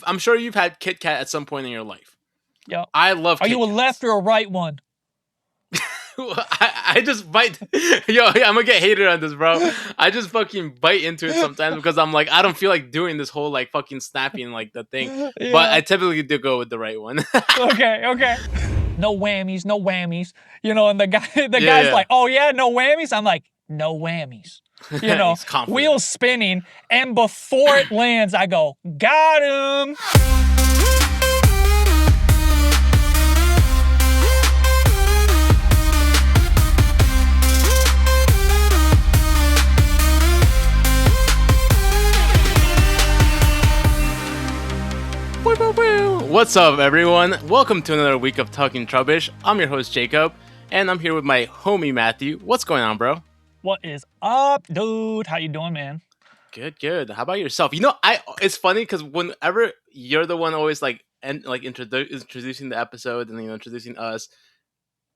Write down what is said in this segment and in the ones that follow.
I'm sure you've had Kit Kat at some point in your life. Yeah. I love. Are you a left or a right one? I just bite. Yo, I'm gonna get hated on this, bro. I just fucking bite into it sometimes because I'm like, I don't feel like doing this whole like fucking snapping like the thing. Yeah. But I typically do go with the right one. Okay. No whammies. You know, and the guy's like, oh yeah, no whammies. I'm like, no whammies. You know, wheels spinning, and before it lands, I go, got him. What's up, everyone? Welcome to another week of Talking Trubbish. I'm your host, Jacob, and I'm here with my homie, Matthew. What's going on, bro? What is up, dude? How you doing, man? Good. How about yourself? You know, it's funny because whenever you're the one always introducing the episode and introducing us,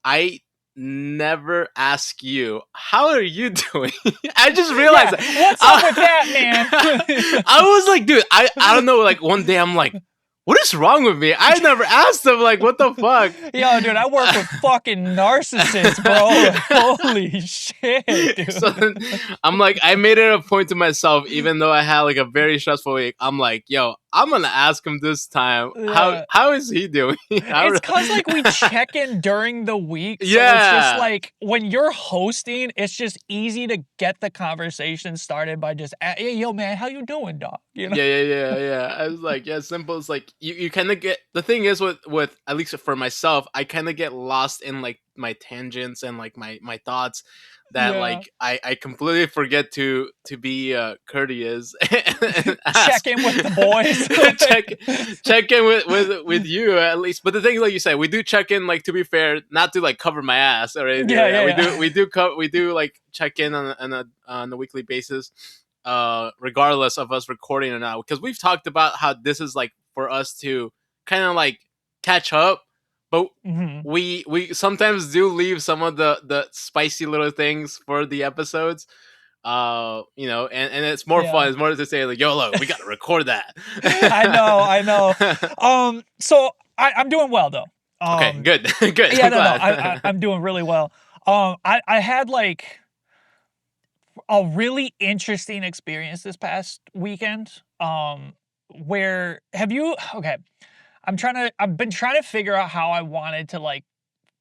I never ask you, how are you doing? I just realized what's up with that, man? I was like, dude, I don't know, like one day I'm like, what is wrong with me? I never asked him, like, what the fuck? Yo, dude, I work with fucking narcissists, bro. Holy shit, dude. So then I'm like, I made it a point to myself, even though I had like a very stressful week. I'm like, yo, I'm gonna ask him this time. Yeah. How is he doing? It's because like we check in during the week. So Yeah. It's just like when you're hosting, it's just easy to get the conversation started by just, hey, yo, man, how you doing, dog? You know? Yeah. I was like, yeah, simple. It's like you kind of get, the thing is with at least for myself, I kind of get lost in like my tangents and like my thoughts that like I completely forget to be courteous. And check in with the boys. check in with you at least. But the thing, like you said, we do check in, like, to be fair, not to like cover my ass or anything. We do like check in on a weekly basis, regardless of us recording or not, because we've talked about how this is like for us to kind of like catch up. But we sometimes do leave some of the spicy little things for the episodes, and it's more fun. It's more to say like, yo, look, we gotta record that. I know. So I'm doing well though. Okay, good. Yeah, I'm doing really well. I had like a really interesting experience this past weekend. Where I've been trying to figure out how I wanted to like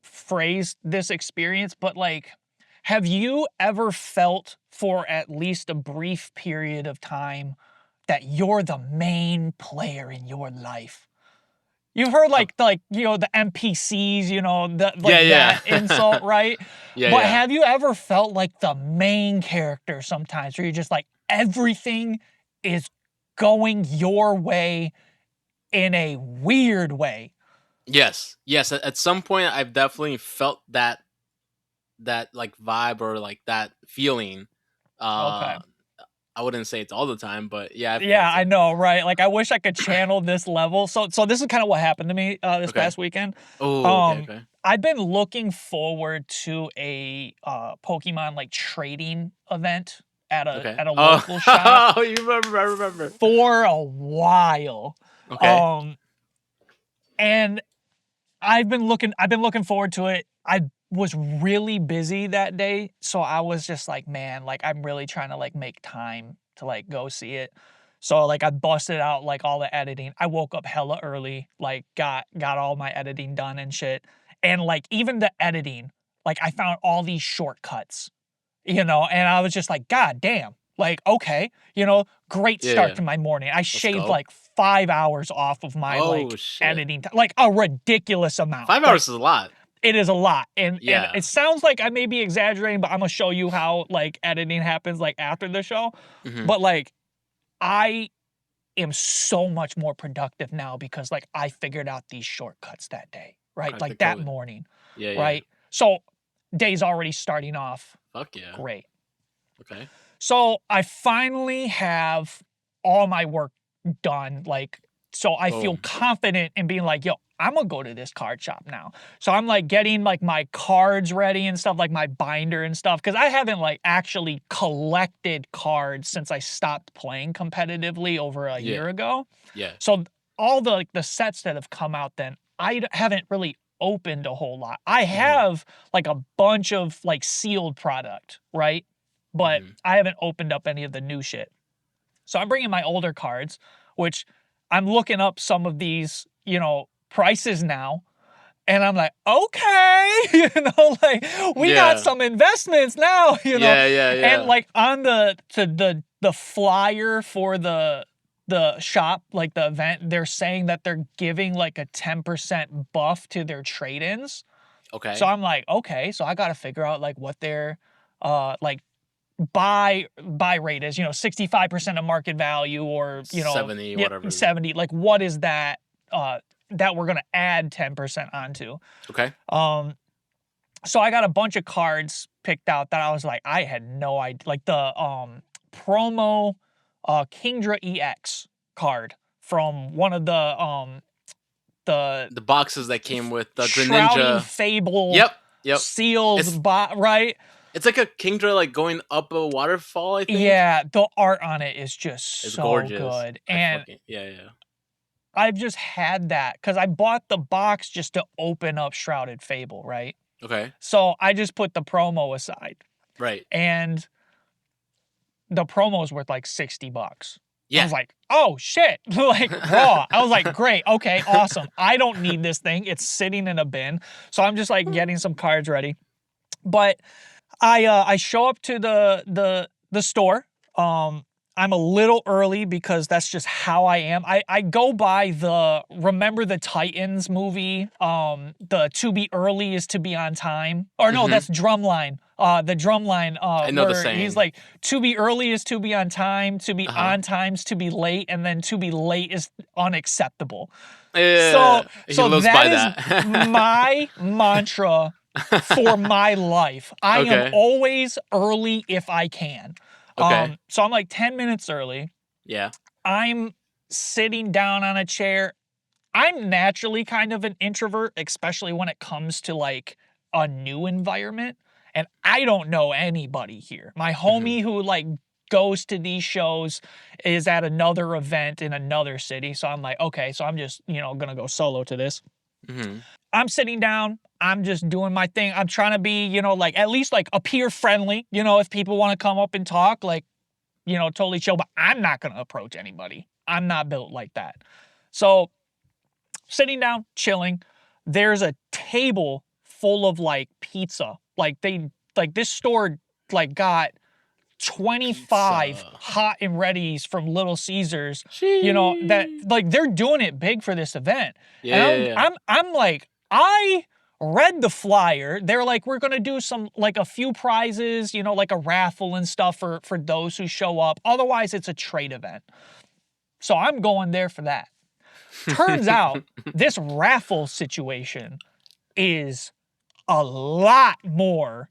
phrase this experience, but like, have you ever felt for at least a brief period of time that you're the main player in your life? You've heard the NPCs, that insult, right? But have you ever felt like the main character sometimes, where you're just like, everything is going your way in a weird way? Yes. At some point, I've definitely felt that like vibe or like that feeling. Okay. I wouldn't say it's all the time, but yeah. I know, right? Like, I wish I could channel this level. So this is kind of what happened to me this past weekend. Okay. I've been looking forward to a Pokemon like trading event at a local shop. Oh, you remember for a while. Okay. And I've been looking forward to it. I was really busy that day, so I was just like, man, like, I'm really trying to like make time to like go see it. So like I busted out like all the editing. I woke up hella early, like got all my editing done and shit. And like even the editing, like I found all these shortcuts, and I was just like, God damn. Like, okay, great start to my morning. I shaved like 5 hours off of my editing time, like a ridiculous amount. 5 hours is a lot. It is a lot. And it sounds like I may be exaggerating, but I'm going to show you how like editing happens like after the show. But like, I am so much more productive now because like I figured out these shortcuts that day, right? Like that morning, right? So day's already starting off. Fuck yeah. Great. Okay. So I finally have all my work done, like, so I feel confident in being like, yo, I'm gonna go to this card shop now. So I'm like getting like my cards ready and stuff, like my binder and stuff, because I haven't like actually collected cards since I stopped playing competitively over a year ago. Yeah. So all the like the sets that have come out, then I haven't really opened a whole lot. I have like a bunch of like sealed product, right? But I haven't opened up any of the new shit. So I'm bringing my older cards, which I'm looking up some of these, you know, prices now. And I'm like, okay, you know, like we got some investments now, you know. And like on the flyer for the shop, like the event, they're saying that they're giving like a 10% buff to their trade-ins. Okay. So I'm like, okay, so I got to figure out like what their like buy rate is, you know, 65% of market value, or you know, 70, whatever. 70. Like what is that that we're gonna add 10% onto? Okay. So I got a bunch of cards picked out that I was like, I had no idea. Like the promo Kingdra EX card from one of the boxes that came with the Shrouding Greninja Fable. Yep. Seals, right? It's like a Kingdra like going up a waterfall, I think. Yeah, the art on it is just so gorgeous. Good. And yeah. I've just had that because I bought the box just to open up Shrouded Fable, right? Okay. So I just put the promo aside. Right. And the promo is worth like $60. Yeah. I was like, oh shit, like raw. I was like, great, okay, awesome. I don't need this thing. It's sitting in a bin. So I'm just like getting some cards ready. But I show up to the store. I'm a little early because that's just how I am. I go by the Remember the Titans movie. The to be early is to be on time. Or no, that's Drumline. The Drumline. I know where the saying. He's like, to be early is to be on time. To be on time is to be late, and then to be late is unacceptable. Yeah, so that is my mantra for my life. I am always early if I can. So I'm like 10 minutes early. Yeah. I'm sitting down on a chair. I'm naturally kind of an introvert, especially when it comes to like a new environment. And I don't know anybody here. My homie who like goes to these shows is at another event in another city. So I'm like, okay, so I'm just, you know, gonna go solo to this. I'm sitting down. I'm just doing my thing. I'm trying to be, you know, like at least like appear friendly. You know, if people want to come up and talk, like, you know, totally chill. But I'm not going to approach anybody. I'm not built like that. So sitting down, chilling. There's a table full of like pizza. Like this store like got 25 hot and readies from Little Caesars. Jeez. You know, that like they're doing it big for this event. And I'm like, I read the flyer. They're like, we're gonna do some like a few prizes, you know, like a raffle and stuff for those who show up. Otherwise, it's a trade event. So I'm going there for that. Turns out this raffle situation is a lot more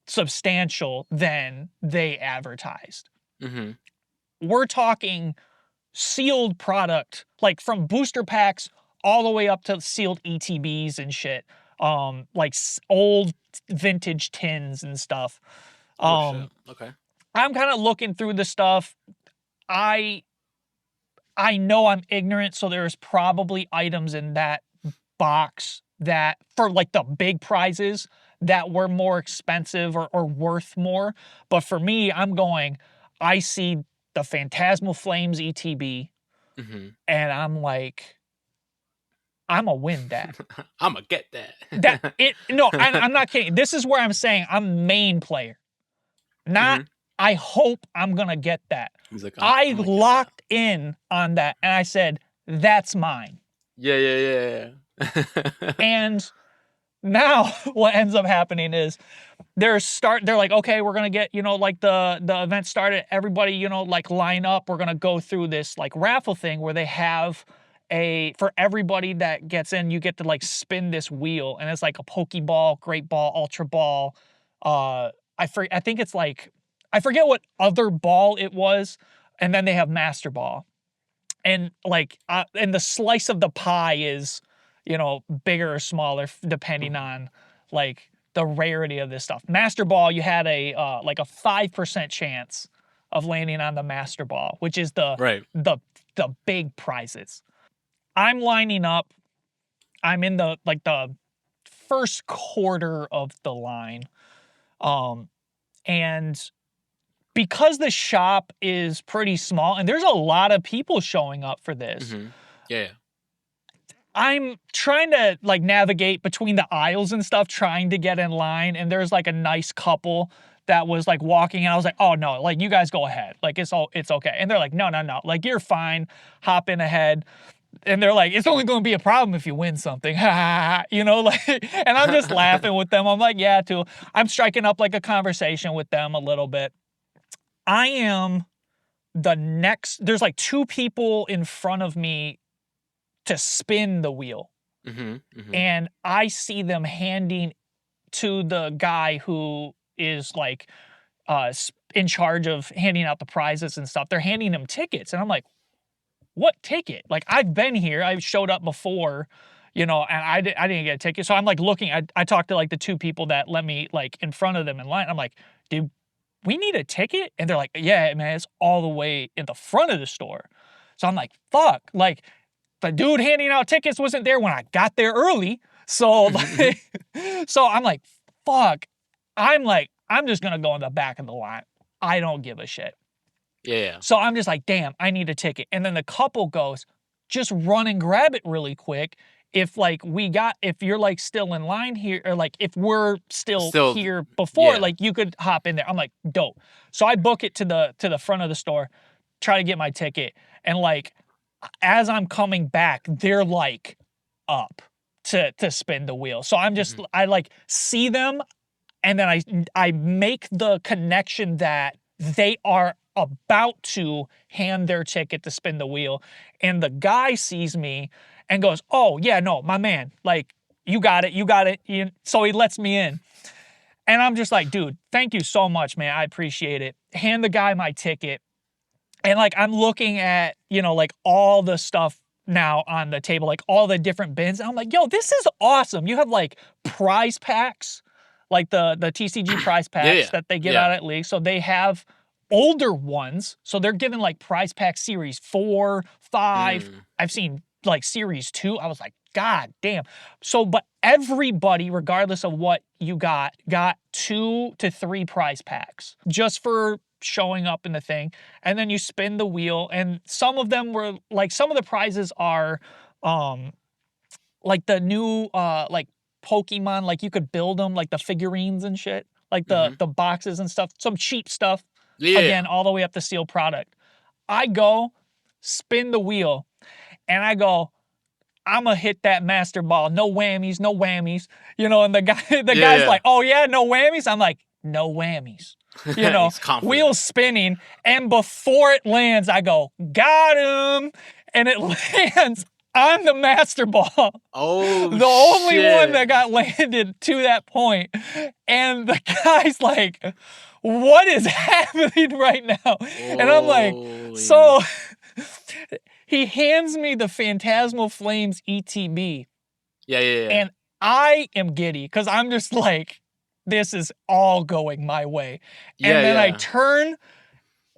substantial than they advertised. We're talking sealed product, like from booster packs all the way up to sealed ETBs and shit. Like old vintage tins and stuff. Okay. I'm kind of looking through the stuff. I know I'm ignorant, so there's probably items in that box that for like the big prizes that were more expensive or worth more. But for me, I see the Phantasmal Flames ETB, and I'm like, I'm a win that. I'm gonna get that. I'm not kidding. This is where I'm saying I'm main player. Not, I hope I'm gonna get that. Like, I locked in on that, and I said, that's mine. Yeah. And now what ends up happening is they're like, okay, we're gonna get, you know, like the event started, everybody, you know, like line up, we're gonna go through this like raffle thing where they have for everybody that gets in, you get to like spin this wheel, and it's like a Pokeball, Great Ball, Ultra Ball. I think it's like, I forget what other ball it was, and then they have Master Ball. And like, and the slice of the pie is, you know, bigger or smaller depending on like the rarity of this stuff. Master Ball, you had like a 5% chance of landing on the Master Ball, which is the big prizes. I'm lining up. I'm in the first quarter of the line. And because the shop is pretty small and there's a lot of people showing up for this. Mm-hmm. Yeah. I'm trying to like navigate between the aisles and stuff, trying to get in line. And there's like a nice couple that was like walking, and I was like, oh no, like you guys go ahead. Like it's okay. And they're like, no, like you're fine. Hop in ahead. And they're like, it's only going to be a problem if you win something. You know, like, and I'm just laughing with them. I'm like, yeah, too. I'm striking up like a conversation with them a little bit. I am the next, there's like two people in front of me to spin the wheel. Mm-hmm. Mm-hmm. And I see them handing to the guy who is like in charge of handing out the prizes and stuff. They're handing him tickets. And I'm like, what ticket? Like, I've been here. I've showed up before, you know, and I didn't get a ticket. So I'm like looking, I talked to like the two people that let me like in front of them in line. I'm like, dude, we need a ticket? And they're like, yeah, man, it's all the way in the front of the store. So I'm like, fuck, like the dude handing out tickets wasn't there when I got there early. So like, so I'm like, fuck. I'm just gonna go in the back of the line. I don't give a shit. Yeah. So I'm just like, damn, I need a ticket. And then the couple goes, just run and grab it really quick. If you're like still in line here, or like if we're still here before, like you could hop in there. I'm like, dope. So I book it to the front of the store, try to get my ticket. And like, as I'm coming back, they're like up to spin the wheel. So I'm just, I like see them, and then I make the connection that they are about to hand their ticket to spin the wheel. And the guy sees me and goes, oh, yeah, no, my man, like, you got it. So he lets me in. And I'm just like, dude, thank you so much, man. I appreciate it. Hand the guy my ticket. And like, I'm looking at, you know, like all the stuff now on the table, like all the different bins. And I'm like, yo, this is awesome. You have like prize packs, like the TCG prize packs that they give out at League. So they have older ones. So they're giving like prize pack series 4, 5. I've seen like series 2. I was like, God damn. So, but everybody, regardless of what you got 2 to 3 prize packs just for showing up in the thing. And then you spin the wheel, and some of them were like, some of the prizes are like the new like Pokemon, like you could build them, like the figurines and shit, like the boxes and stuff, some cheap stuff. Again, all the way up to sealed product. I go spin the wheel, and I go, I'm gonna hit that master ball. No whammies, no whammies. You know, and the guy's like, oh yeah, no whammies. I'm like, no whammies. You know, wheels spinning, and before it lands, I go, got him, and it lands on the master ball. Oh, the only one that got landed to that point. And the guy's like, what is happening right now? And I'm like, so he hands me the Phantasmal Flames ETB. Yeah. And I am giddy because I'm just like, this is all going my way. And then I turn,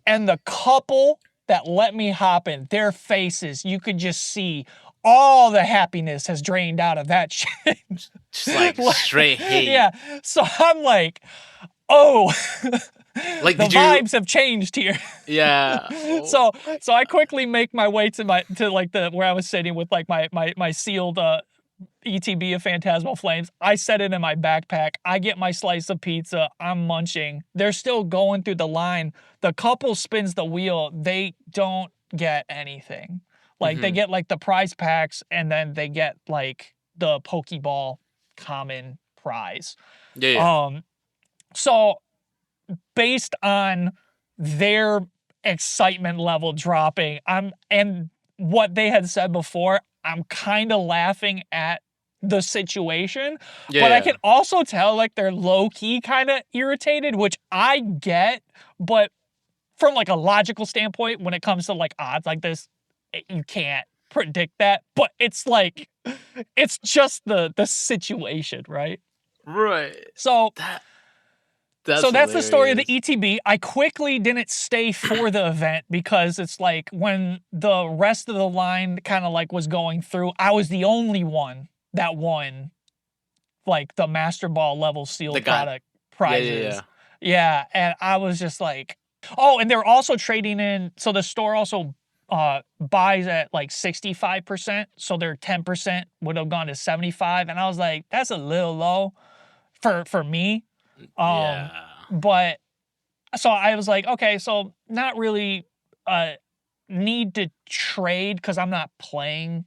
and the couple that let me hop in, their faces, you could just see all the happiness has drained out of that shit. Just like straight hate. Yeah. So I'm like, oh, like the vibes have changed here. Yeah. So I quickly make my way to where I was sitting with like my sealed ETB of Phantasmal Flames. I set it in my backpack. I get my slice of pizza. I'm munching. They're still going through the line. The couple spins the wheel. They don't get anything. Like they get like the prize packs, and then they get like the Pokeball common prize. Yeah. So based on their excitement level dropping, and what they had said before, I'm kind of laughing at the situation, but I can also tell like they're low-key kind of irritated, which I get, but from like a logical standpoint, when it comes to like odds like this, you can't predict that, but it's like, it's just the situation, right? Right. So That's So that's the story of the hilarious. ETB. I quickly didn't stay for the event because it's like when the rest of the line kind of like was going through, I was the only one that won like the Master Ball level The sealed god. product Yeah, yeah, yeah. prizes. Yeah, and I was just like, oh, and they're also trading in. So the store also buys at like 65%, so their 10% would have gone to 75, and I was like, that's a little low for me. Um, Yeah. but so I was like, okay, so not really uh need to trade because I'm not playing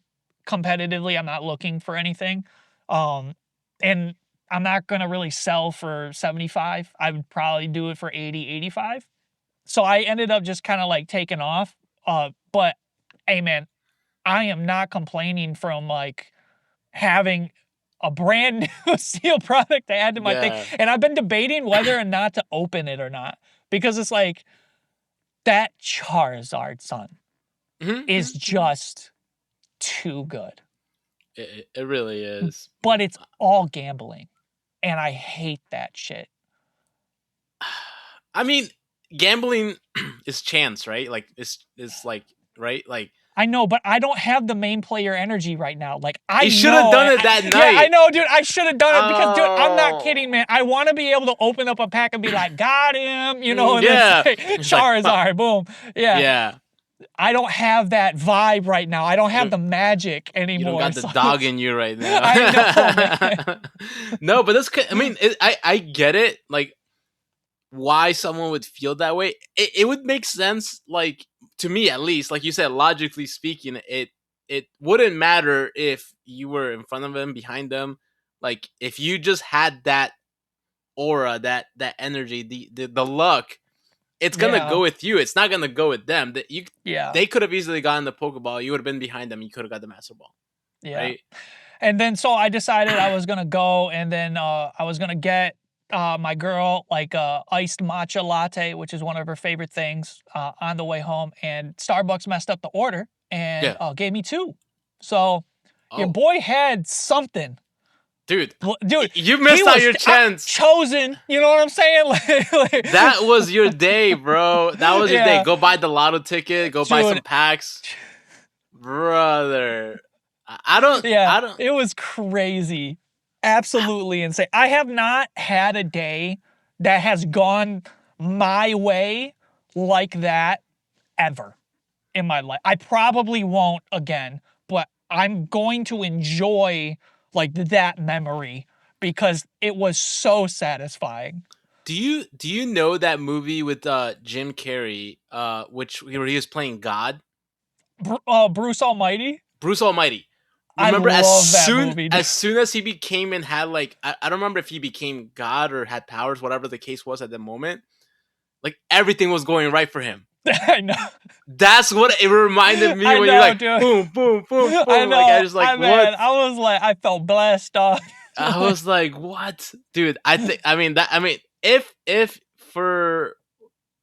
competitively. I'm not looking for anything. Um, and I'm not gonna really sell for 75. I would probably do it for 80, 85. So I ended up just kind of like taking off. But hey man, I am not complaining from like having a brand new seal product to add to my thing. Yeah. And I've been debating whether or not to open it or not. Because it's like that Charizard, son, is Mm-hmm. just too good. It really is. But it's all gambling. And I hate that shit. I mean, gambling is chance, right? Like it's like right, like I know, but I don't have the main player energy right now. Like I you should have know, done it that yeah, I night. know, dude. I should have done it because, dude, I'm not Oh, kidding, man. I want to be able to open up a pack and be like, got him, and it's yeah. like It's like fuck. Charizard, boom, yeah. Yeah. I don't have that vibe right now. I don't You have don't the magic you don't anymore. got the So dog in you right now. I know, man. No, but I mean, I get it. Like why someone would feel that way. It would make sense, like to me at least. Like you said, logically speaking, it wouldn't matter if you were in front of them, behind them. Like if you just had that aura, that energy, the luck, it's gonna Yeah, go with you. It's not gonna go with them. That you yeah, they could have easily gotten the Pokeball. You would have been behind them. You could have got the Master Ball, yeah. right? And then so I decided I was gonna go, and then I was gonna get my girl like a iced matcha latte, which is one of her favorite things, on the way home. And Starbucks messed up the order and Yeah. gave me two. So your Oh, boy had something. dude, Dude, you he missed out was your chance. chosen. You know what I'm saying? That was your day, bro. That was your day. Yeah, Go buy the lotto ticket. Go buy some dude. packs, brother. I don't. Yeah, I don't. it was crazy. Absolutely insane. I have not had a day that has gone my way like that ever in my life. I probably won't again, but I'm going to enjoy like that memory because it was so satisfying. Do you know that movie with Jim Carrey, where he was playing God, Bruce Almighty? Bruce Almighty? I Remember, as love that soon movie. as soon as he became and had like I don't remember if he became God or had powers, whatever the case was at the moment. Like everything was going right for him. I know. That's what it reminded me I when you're know, like dude. boom, boom, boom, I boom. Like I know. just like what? I was like, I felt blessed, dog. I was like, what, dude? I mean, if for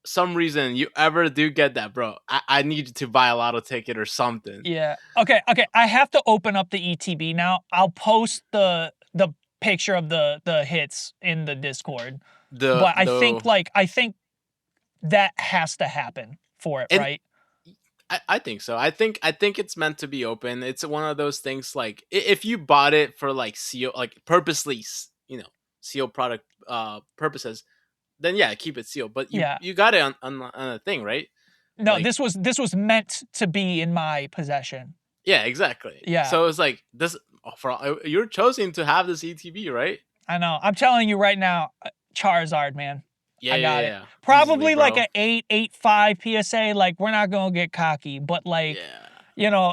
some reason you ever do get that, bro, I need you to buy a lotto ticket or something. Yeah. Okay. Okay. I have to open up the ETB now. I'll post the picture of the hits in the Discord. The But the I think that has to happen for it, and right? I think so. I think it's meant to be open. It's one of those things like if you bought it for like seal, like purposely, seal product purposes, then yeah, keep it sealed. But you Yeah. you got it on a thing, right? No, Like this was meant to be in my possession. yeah, exactly. Yeah. So it's like this you're choosing to have this ETB, right? I know. I'm telling you right now, Charizard, man. Yeah, I yeah, got yeah, it. yeah. Easily, Probably like bro. a 8.85 PSA. Like we're not gonna get cocky, but like, Yeah.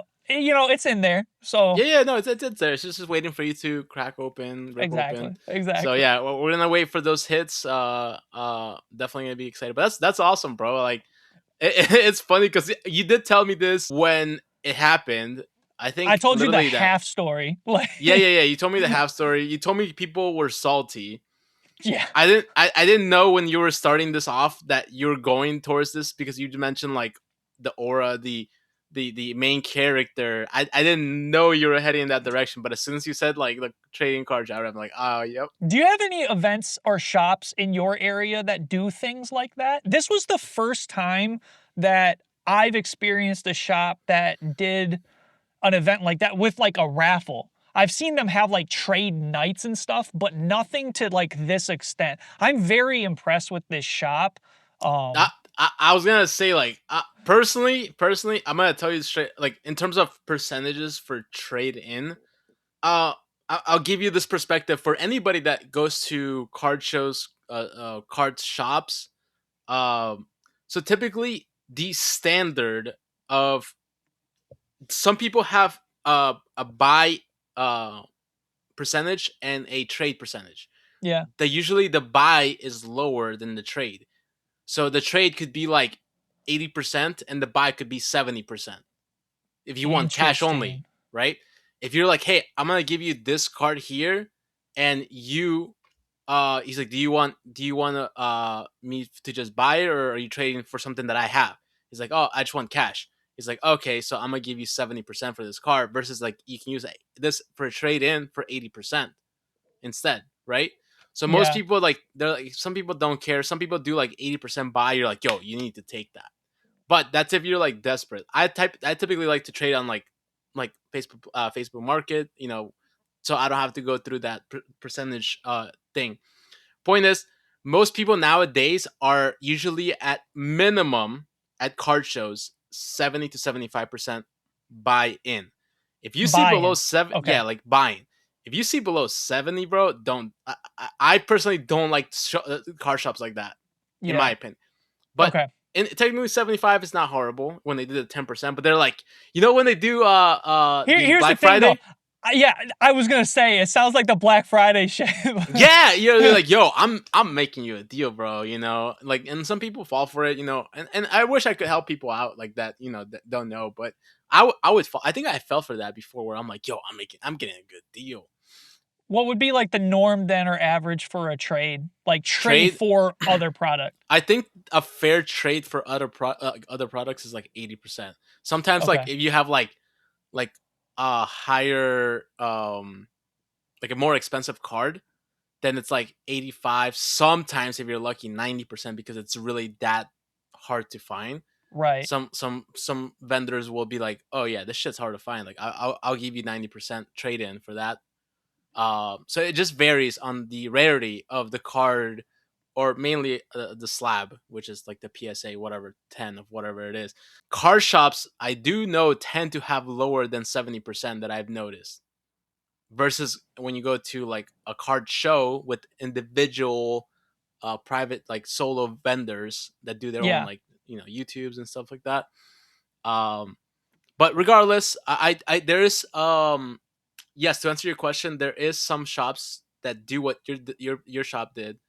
it's in there. So Yeah, yeah, no, it's there. It's just waiting for you to crack open, rip open. exactly, So exactly. yeah, we're gonna wait for those hits. Definitely gonna be excited. But that's awesome, bro. Like, it's funny because you did tell me this when it happened. I I think told you the literally that. half story. Like, Yeah, yeah, yeah. You told me the half story. You told me people were salty. yeah, I didn't know when you were starting this off that you were going towards this because you mentioned like the aura, the main character. I didn't know you were heading in that direction, but as soon as you said like the trading card genre, I'm like, oh, yep. Do you have any events or shops in your area that do things like that? This was the first time that I've experienced a shop that did an event like that with like a raffle. I've seen them have like trade nights and stuff, but nothing to like this extent. I'm very impressed with this shop. I, I was gonna say like personally, I'm gonna tell you straight. Like in terms of percentages for trade in, I'll give you this perspective for anybody that goes to card shows, card shops. Um, so typically the standard of some people have a buy uh percentage and a trade percentage. Yeah, Usually the buy is lower than the trade. So the trade could be like 80% and the buy could be 70% if you want cash only, interesting. right? If you're like, hey, I'm gonna give you this card here, and you, he's like, do you want me to just buy it, or are you trading for something that I have? He's like, oh, I just want cash. He's like, okay, so I'm gonna give you 70% for this card versus like you can use this for a trade in for 80% instead, right? So most Yeah, people like they're like some people don't care. Some people do like 80% buy. You're like, yo, you need to take that. But that's if you're like desperate. I typically like to trade on like Facebook Market, so I don't have to go through that percentage thing. Point is, most people nowadays are usually at minimum at card shows 70 to 75% buy in. If you see below buy-in. seven, Okay. yeah, like buying. If you see below 70, bro, don't. I personally don't like car shops like that, in my Yeah. opinion. But Okay. technically 75 is not horrible when they did the 10%. But they're like, when they do the Here's the Black thing though. Friday. Yeah, I was gonna say it sounds like the Black Friday shit. Yeah, they're like, yo, I'm making you a deal, bro. Like, and some people fall for it, and I wish I could help people out like that, that don't know, but I would fall. I think I fell for that before, where I'm like, yo, I'm getting a good deal. What would be like the norm then or average for a trade? Like trade Trade, for other product. I think a fair trade for other products is like 80%. Sometimes, like Okay. if you have like a higher like a more expensive card, then it's like 85. Sometimes if you're lucky, 90% because it's really that hard to find. Right. Some vendors will be like, oh yeah, this shit's hard to find. Like I'll give you 90% trade in for that. So it just varies on the rarity of the card, or mainly the slab, which is like the PSA whatever 10 of whatever it is. Card shops, I do know, tend to have lower than 70% that I've noticed. Versus when you go to like a card show with individual private like solo vendors that do their own Yeah. like YouTubes and stuff like that. Um, but regardless, I there is yes, to answer your question, there is some shops that do what your shop did,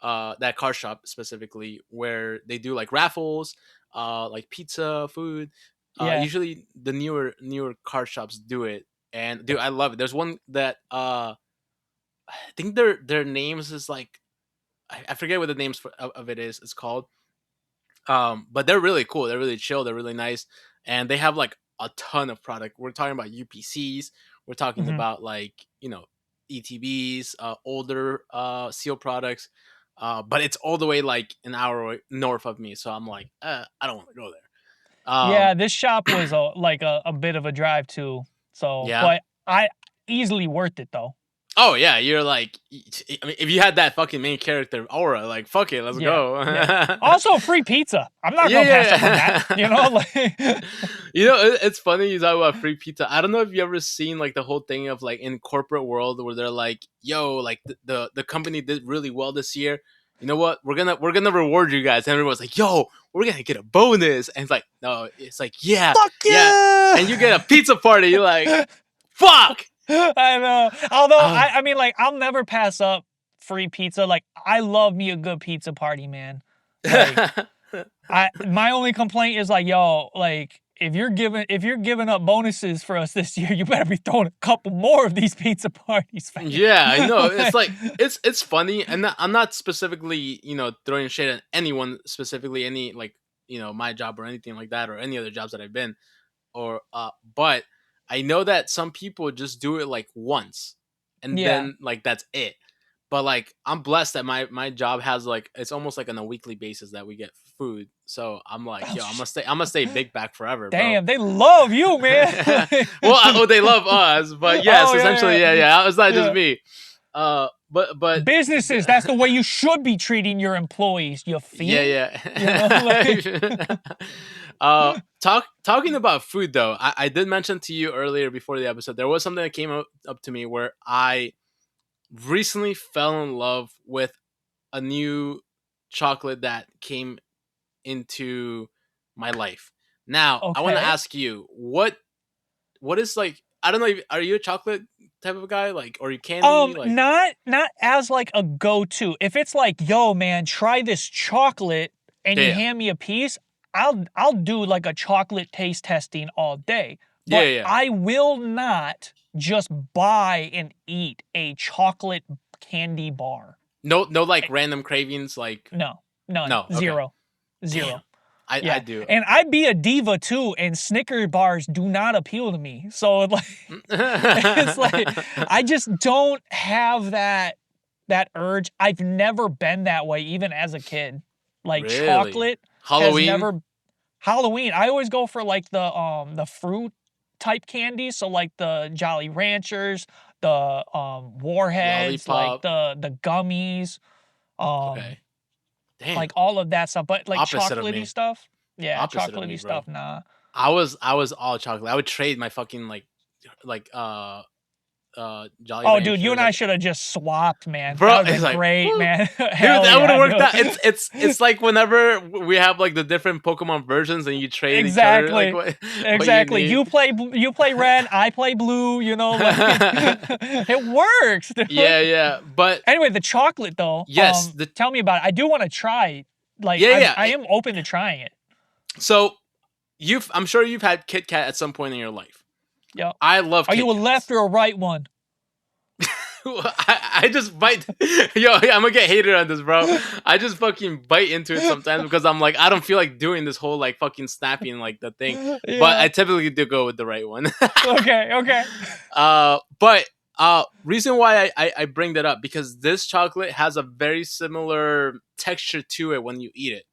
that car shop specifically, where they do like raffles, like pizza, food. Yeah. Usually the newer car shops do it, and dude, I love it. There's one that I think their names is like I forget what the names of it is. It's called. But they're really cool. They're really chill. They're really nice, and they have like a ton of product. We're talking about UPCs. We're talking Hmm. about like ETBs, older seal products. But it's all the way like an hour north of me, so I'm like, I don't want to go there. Yeah, this shop was a bit of a drive too. So, Yeah. but I easily worth it though. Oh yeah, you're like, I mean, if you had that fucking main character aura, like fuck it, let's Yeah. go. Yeah. Also free pizza. I'm not Yeah, gonna pass up on yeah. that. You know, like It's funny you talk about free pizza. I don't know if you ever seen like the whole thing of like in corporate world where they're like, yo, like the company did really well this year. You know what? We're gonna reward you guys. And everyone's like, yo, we're gonna get a bonus. And it's like, no, it's like, yeah, fuck yeah. And you get a pizza party. You're like, yeah. fuck. I know. Although Uh, I mean like I'll never pass up free pizza. Like I love me a good pizza party, man. Like my only complaint is like, yo, like if you're giving up bonuses for us this year, you better be throwing a couple more of these pizza parties, fam. Yeah, I know. It's like Like, it's funny, and I'm not specifically throwing shade at anyone specifically, any like my job or anything like that, or any other jobs that I've been. or but I know that some people just do it like once, and Yeah. then like that's it. But like I'm blessed that my job has like it's almost like on a weekly basis that we get food. So I'm like, Oh, yo, I'm gonna stay big back forever, bro. damn, they love you, man. Well, they love us, but yes, Oh essentially, yeah, yeah. It's not just yeah. me. But Businesses, that's the way you should be treating your employees. You yeah, fiend. You know, like yeah. Talking about food though, I did mention to you earlier before the episode there was something that came up to me where I recently fell in love with a new chocolate that came into my life. Now, I want to okay. ask you what is like I don't know. Are you a chocolate type of guy, like, or you candy, like? Not as like a go-to. If it's like, yo, man, try this chocolate and you Yeah, hand me a piece, I'll do like a chocolate taste testing all day. yeah, But yeah. I will not just buy and eat a chocolate candy bar. No, no, like Eh, random cravings, like No, none, no. Okay, zero, damn. zero. I Yeah, do. and I'd be a diva too, and Snicker bars do not appeal to me. So like, it's like I just don't have that urge. I've never been that way, even as a kid. Like Really? chocolate has Halloween? never Halloween. I always go for like the fruit type candies, so like the Jolly Ranchers, the Warheads, like Lollipop? the gummies, um, Okay. Damn. like all of that stuff. But like Opposite of chocolatey me. stuff, yeah, Opposite of me, chocolatey bro. stuff, nah. I was all chocolate. I would trade my fucking like Jolly Oh, dude, you Ranchers, and I like, should have just swapped, man. That bro. would have It's been like, great, woo. man. Dude, Hell that would have yeah, worked out. dude. It's like whenever we have like the different Pokemon versions and you trade each other like Exactly. what you Exactly. need. You play red, I play blue, you know, like it works, dude. Yeah, yeah. But Anyway, the chocolate though, yes, the tell me about it. I do want to try. Like yeah, yeah. I am open to trying it. So I'm sure you've had Kit Kat at some point in your life. Yeah. I love Are you Kit a left Kats. or a right one? I just bite. Yo, I'm gonna get hated on this, bro. I just fucking bite into it sometimes because I'm like, I don't feel like doing this whole like fucking snapping like the thing. But Yeah. I typically do go with the right one. Okay, okay. But reason why I bring that up because this chocolate has a very similar texture to it when you eat it,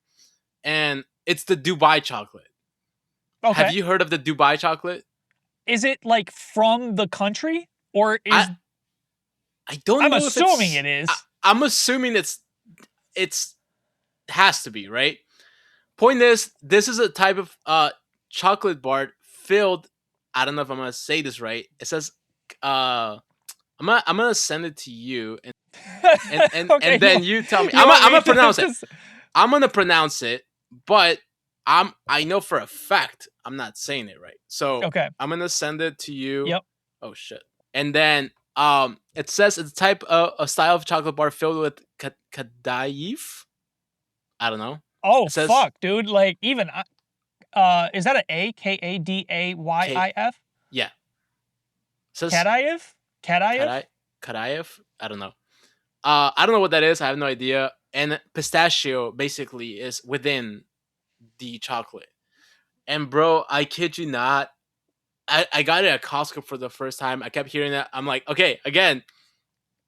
and it's the Dubai chocolate. Have Okay. you heard of the Dubai chocolate? Is it like from the country or I is I don't I'm know if assuming it's. it is. I'm assuming it's has to be right. Point is, this is a type of chocolate bar filled. I don't know if I'm gonna say this right. It says, I'm gonna send it to you, Okay, and then you tell me. you want I'm me gonna to pronounce it. just I'm gonna pronounce it, but I know for a fact I'm not saying it right. So okay. I'm gonna send it to you. Yep. Oh shit! And then it says it's a style of chocolate bar filled with kadaif. I don't know. Oh It says fuck, dude. Like even is that a K. Kadayif? Yeah. It says Kadayif? Kadayif? kadai kadaif. I don't know. I don't know what that is. I have no idea. And pistachio basically is within the chocolate. And bro, I kid you not, I got it at Costco for the first time. I kept hearing that. I'm like, okay, again,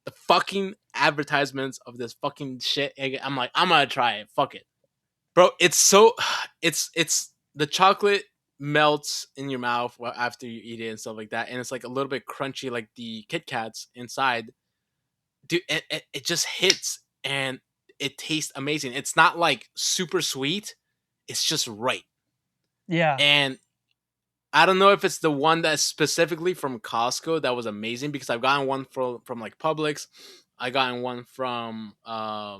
the fucking advertisements of this fucking shit. I'm like, I'm gonna try it. Fuck it, bro. It's so, it's the chocolate melts in your mouth after you eat it and stuff like that, and it's like a little bit crunchy, like the Kit Kats inside. Dude, it just hits and it tastes amazing. It's not like super sweet. It's just right. Yeah. And I don't know if it's the one that's specifically from Costco that was amazing because I've gotten one from like Publix. I gotten one from I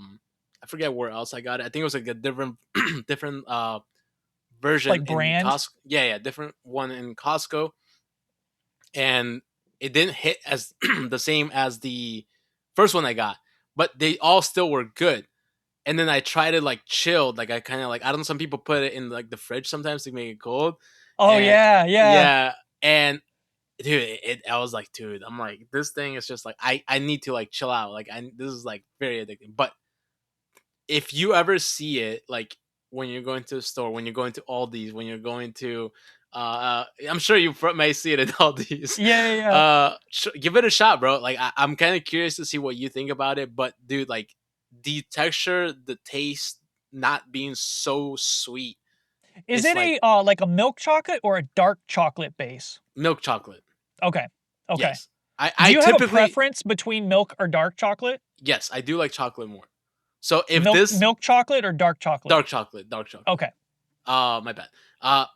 forget where else I got it. I think it was like a different different version Like in brand. Costco. Yeah, yeah, different one in Costco, and it didn't hit as the same as the first one I got, but they all still were good. And then I tried it like chilled, like I kind of like I don't know. Some people put it in like the fridge sometimes to make it cold, Oh and yeah, yeah. yeah, and dude, I was like, dude, I'm like, this thing is just like I need to like chill out. Like this is like very addicting. But if you ever see it, like when you're going to a store, when you're going to Aldi's, when you're going to I'm sure you may see it in all these. Yeah. Give it a shot, bro. Like I'm kind of curious to see what you think about it. But dude, like the texture, the taste, not being so sweet. Is It's it like a like a milk chocolate or a dark chocolate base? milk chocolate. Okay. Okay. Yes, Do I you have a typically preference between milk or dark chocolate? yes, I do like chocolate more. So if this Milk chocolate or dark chocolate? dark chocolate. Okay. My bad.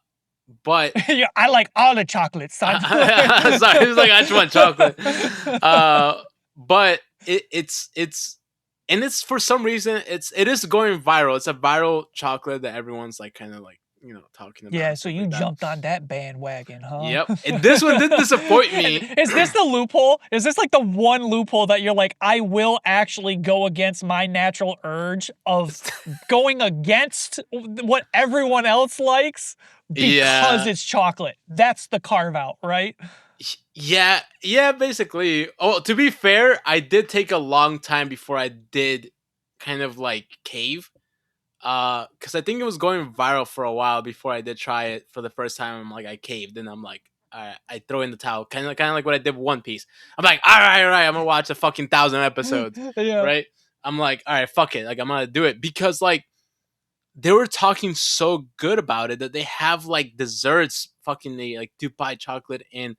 But Yeah, I like all the chocolates, son. sorry, it was like I just want chocolate. But it's and it's for some reason it is going viral. It's a viral chocolate that everyone's like kind of like talking about Yeah, and so stuff you like that. jumped on that bandwagon, huh? Yep, and this one didn't disappoint me. Is this the loophole? Is this like the one loophole that you're like, I will actually go against my natural urge of going against what everyone else likes because Yeah, it's chocolate? That's the carve out, right? yeah, basically. Oh, to be fair, I did take a long time before I did kind of like cave. Because I think it was going viral for a while before I did try it for the first time. I'm like, I caved, and I'm like, all right, I throw in the towel, kind of like what I did with One Piece. I'm like, all right, I'm gonna watch a fucking 1,000 episodes, Yeah. right? I'm like, all right, fuck it, like I'm gonna do it because like they were talking so good about it that they have like desserts, fucking they like Dubai chocolate in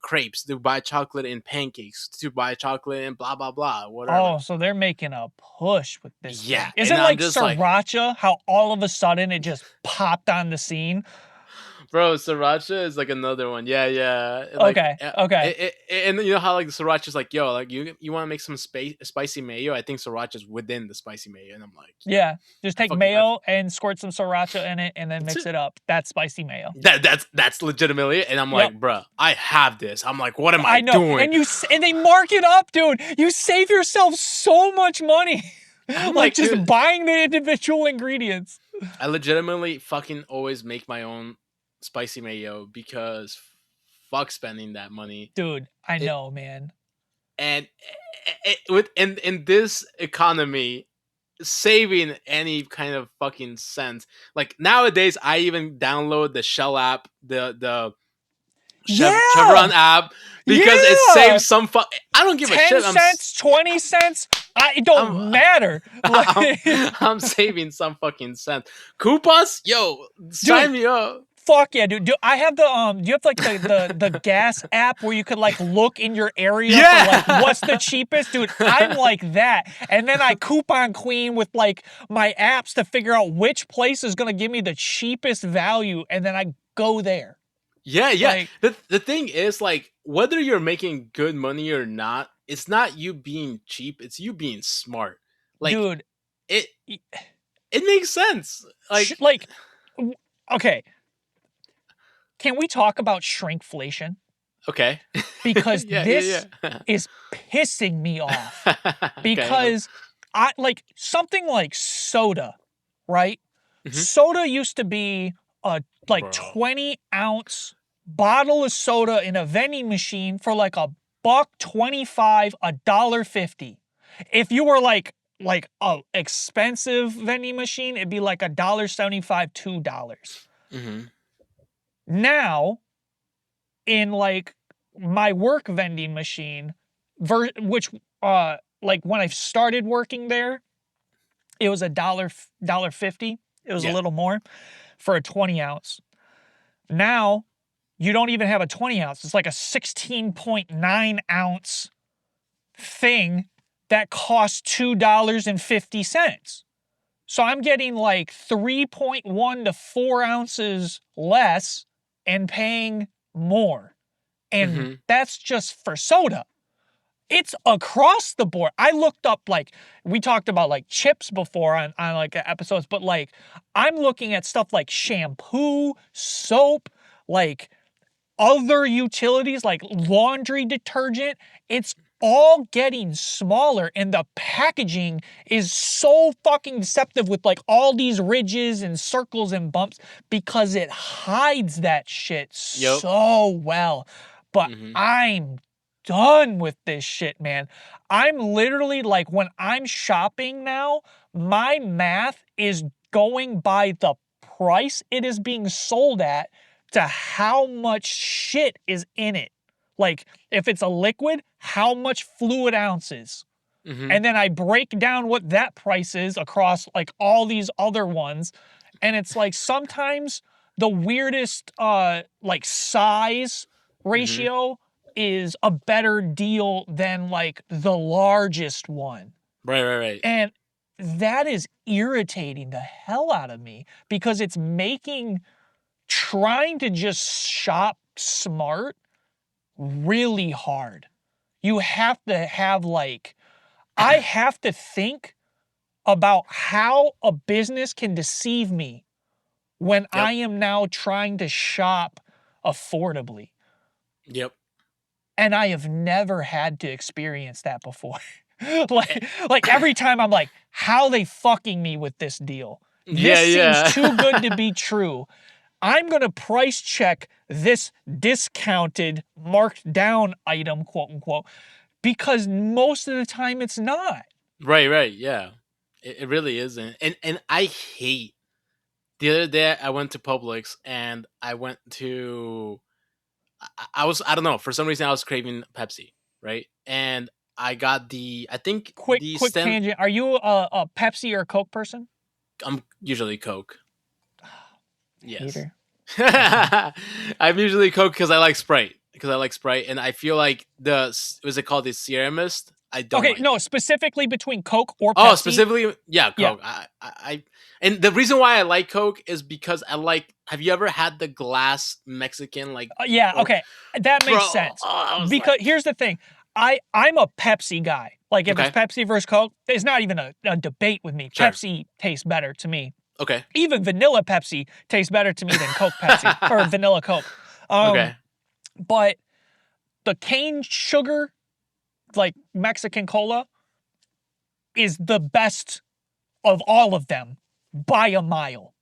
crepes, Dubai chocolate in pancakes, Dubai chocolate and blah blah blah, whatever. Oh, so they're making a push with this Yeah, thing. Is and it I'm like just like, sriracha? How all of a sudden it just popped on the scene? bro, sriracha is like another one. Yeah. Like, Okay, okay. and you know how like the sriracha is like, yo, like you want to make some spicy mayo? I think sriracha's within the spicy mayo, and I'm like, Yeah, just I take fucking, I, mayo and squirt some sriracha in it and then that's mix it. it up. That's spicy mayo. That's legitimately it. And I'm Yep. like, bro, I have this. I'm like, what am I I know. doing? And they mark it up, dude. You save yourself so much money. I'm Like like, just dude, buying the individual ingredients. I legitimately fucking always make my own spicy mayo because fuck spending that money. Dude, I It know, man. and with in this economy, saving any kind of fucking sense. Like nowadays, I even download the Shell app, the Chevron Yeah. app, because it Yeah. saves some. I don't give a 10 shit. cents, 20 cents, it I'm don't matter. I'm, Like, I'm saving some fucking cents. Coupons, yo, sign dude, me up. fuck yeah, dude. I have the do you have like the gas app where you could like look in your area for like what's the Yeah. cheapest? Dude, I'm like that. And then I coupon queen with like my apps to figure out which place is gonna give me the cheapest value, and then I go there. Yeah. Like, The thing is, like, whether you're making good money or not, it's not you being cheap, it's you being smart. Like dude, it it makes sense. Like like okay, can we talk about shrinkflation? okay. Because Yeah. this is pissing me off. Okay. Because I like something like soda, right? Mhm. Soda used to be a like Bro. 20-ounce bottle of soda in a vending machine for like $1.25, $1.50. If you were like a expensive vending machine, it'd be like $1.75, $2. Mhm. Now, in like my work vending machine, which like when I started working there, it was $1.50. It was a Yeah. little more for a 20-ounce. Now you don't even have a 20-ounce. It's like a 16.9-ounce thing that costs $2.50. So I'm getting like 3.1 to 4 ounces less and paying more. And Mhm. that's just for soda. It's across the board. I looked up, like, we talked about like chips before on like episodes, but like I'm looking at stuff like shampoo, soap, like other utilities like laundry detergent. It's all getting smaller, and the packaging is so fucking deceptive with like all these ridges and circles and bumps because it hides that shit Yep. so well. But Mhm. I'm done with this shit, man. I'm literally like, when I'm shopping now, my math is going by the price it is being sold at to how much shit is in it. Like, if it's a liquid, how much fluid ounces. And then I break down what that price is across like all these other ones. And it's like sometimes the weirdest like size ratio is a better deal than like the largest one. Right. And that is irritating the hell out of me because it's making trying to just shop smart really hard. You have to have like, I have to think about how a business can deceive me when I am now trying to shop affordably. Yep. And I have never had to experience that before. like every time I'm like, how they fucking me with this deal? This seems too good to be true. I'm going to price check this discounted, marked down item, quote unquote, because most of the time it's not. Right, yeah. It really isn't. And I hate the other day I went to Publix and I went to I don't know, for some reason I was craving Pepsi, right? And I got I think Quick the tangent. Are you a Pepsi or a Coke person? I'm usually Coke. Yes. Hater. I'm usually Coke because I like Sprite. And I feel like was it called the Sierra Mist? I don't. Okay, like no, it. specifically between Coke or Pepsi. Oh, specifically, yeah, Coke. Yeah. I and the reason why I like Coke is because I like. Have you ever had the glass Mexican like? Yeah, okay, that makes sense. Because like, here's the thing, I'm a Pepsi guy. Like if it's Pepsi versus Coke, it's not even a debate with me. Sure. Pepsi tastes better to me. Okay. Even vanilla Pepsi tastes better to me than Coke Pepsi or vanilla Coke. Okay. But the cane sugar, like Mexican cola, is the best of all of them by a mile.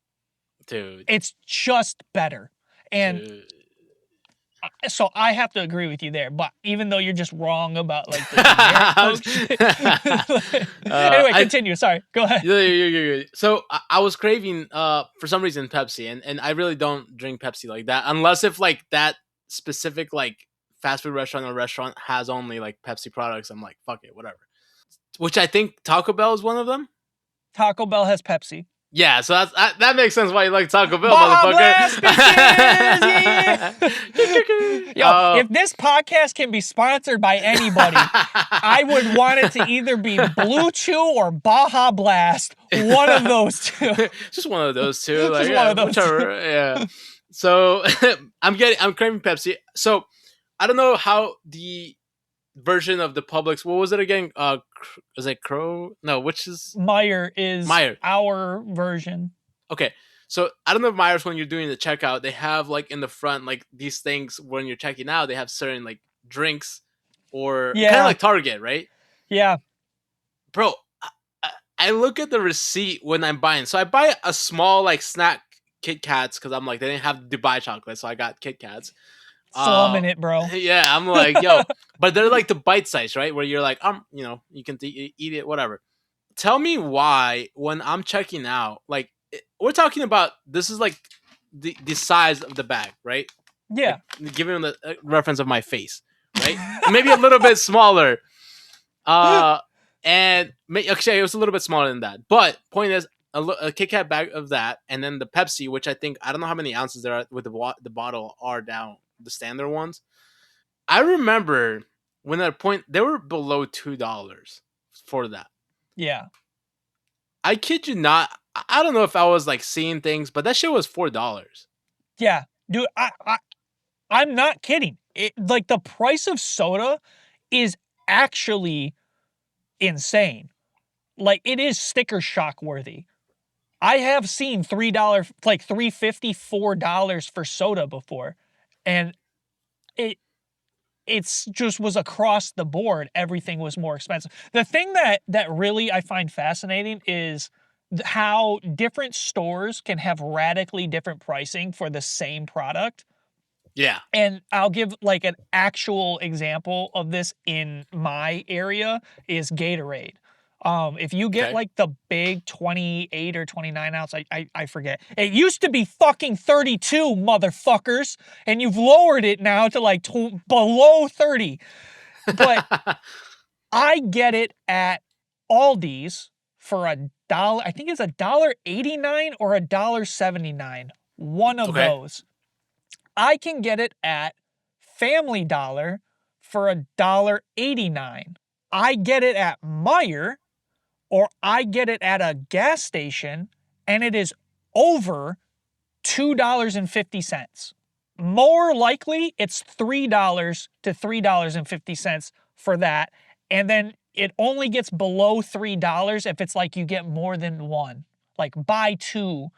Dude. It's just better. And so I have to agree with you there, but even though you're just wrong about like the Coke shit. Anyway, continue. Sorry, go ahead. Yeah. So I was craving for some reason Pepsi, and I really don't drink Pepsi like that unless if like that specific like fast food restaurant or restaurant has only like Pepsi products. I'm like, fuck it, whatever. Which I think Taco Bell is one of them. Taco Bell has Pepsi. Yeah, so that makes sense why you like Taco Bell, Baja motherfucker. Blast, bitches, yeah. Yo, if this podcast can be sponsored by anybody, I would want it to either be Blue Chew or Baja Blast. One of those two. Just one of those two. Like, just one of those whichever. Two. Yeah. So I'm craving Pepsi. So I don't know how the version of the Publix. What was it again? Was it Crow? No, which is Meyer is our version. Okay, so I don't know if Myers, when you're doing the checkout, they have like in the front like these things when you're checking out. They have certain like drinks or kind of like Target, right? Yeah, bro. I look at the receipt when I'm buying. So I buy a small like snack Kit Kats because I'm like they didn't have Dubai chocolate, so I got Kit Kats. Slumming it, bro. Yeah, I'm like, yo, but they're like the bite size, right? Where you're like, you know, you can eat it, whatever. Tell me why when I'm checking out, like we're talking about, this is like the size of the bag, right? Yeah. Like, giving the reference of my face, right? Maybe a little bit smaller. And actually, it was a little bit smaller than that. But point is, a Kit Kat bag of that, and then the Pepsi, which I think I don't know how many ounces there are with the bottle are down the standard ones. I remember when at a point they were below $2 for that. Yeah. I kid you not. I don't know if I was like seeing things, but that shit was $4. Yeah, dude. I'm not kidding. Like the price of soda is actually insane. Like it is sticker shock worthy. I have seen $3, like $3.50, $4 for soda before, and it's just was across the board. Everything was more expensive. The thing that really I find fascinating is how different stores can have radically different pricing for the same product. Yeah. And I'll give like an actual example of this in my area is Gatorade. If you get Okay. like the big 28 or 29 ounce, I forget. It used to be fucking 32, motherfuckers, and you've lowered it now to like below 30. But I get it at Aldi's for $1. I think it's $1.89 or $1.79. One of Okay. those. I can get it at Family Dollar for $1.89. I get it at Meijer, or I get it at a gas station, and it is over $2.50. More likely, it's $3 to $3.50 for that. And then it only gets below $3 if it's like you get more than one. Like buy two,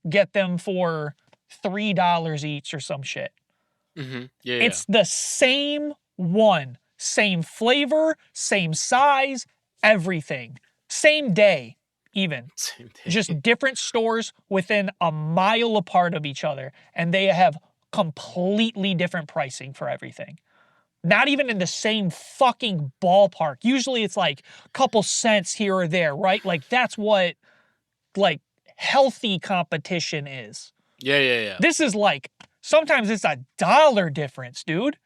get them for $3 each or some shit. Mm-hmm. Yeah, yeah. It's the same one, same flavor, same size, everything. Same day, even. Same day. Just different stores within a mile apart of each other, and they have completely different pricing for everything. Not even in the same fucking ballpark. Usually it's like a couple cents here or there, right? Like that's what like healthy competition is. Yeah, yeah, yeah. This is like sometimes it's $1 difference, dude.